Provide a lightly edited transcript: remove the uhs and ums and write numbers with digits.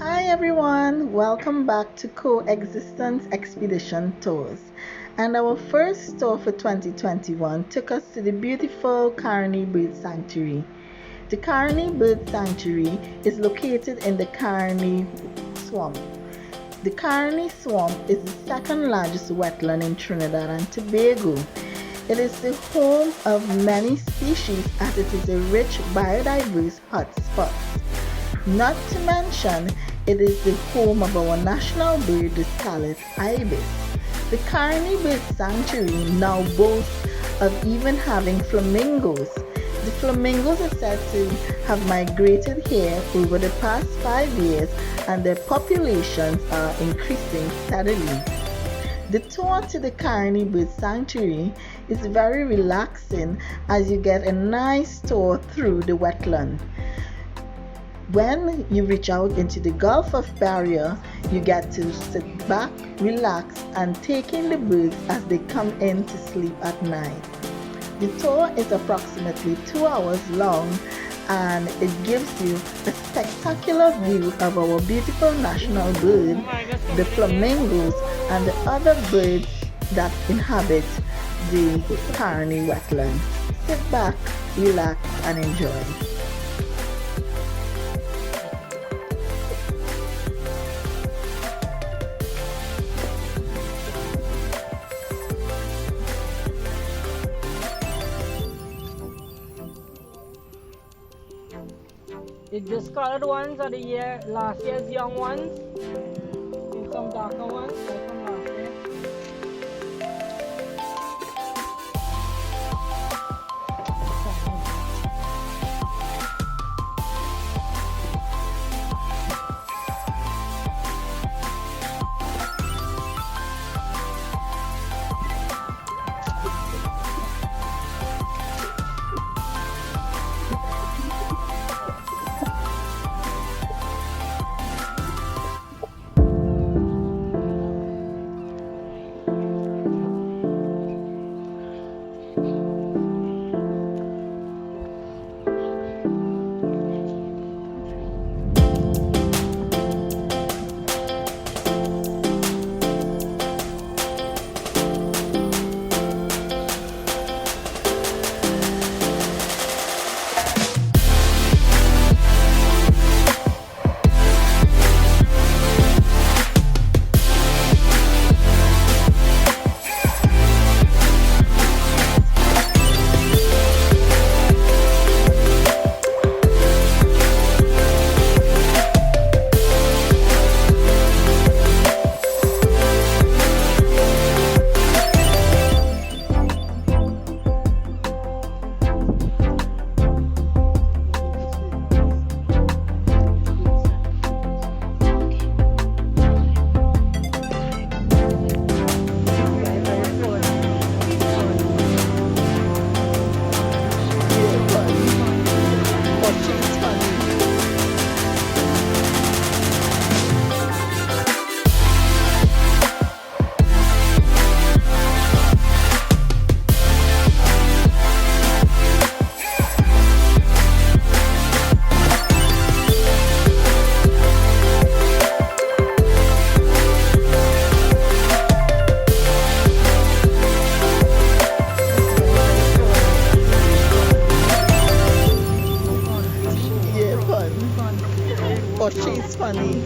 Hi everyone, welcome back to Coexistence Expedition Tours. And our first tour for 2021 took us to the beautiful Caroni Bird Sanctuary. The Caroni Bird Sanctuary is located in the Caroni Swamp. The Caroni Swamp is the second largest wetland in Trinidad and Tobago. It is the home of many species as it is a rich biodiverse hotspot. Not to mention, it is the home of our national bird, the scarlet ibis. The Caroni Bird Sanctuary now boasts of even having flamingos. The flamingos are said to have migrated here over the past 5 years and their populations are increasing steadily. The tour to the Caroni Bird Sanctuary is very relaxing as you get a nice tour through the wetland. When you reach out into the Gulf of Barrier, you get to sit back, relax, and take in the birds as they come in to sleep at night. The tour is approximately 2 hours long and it gives you a spectacular view of our beautiful national bird, the flamingos, and the other birds that inhabit the Caroni wetland. Sit back, relax, and enjoy. The discolored ones are last year's young ones. And some darker ones like from last year. Oh, she's funny.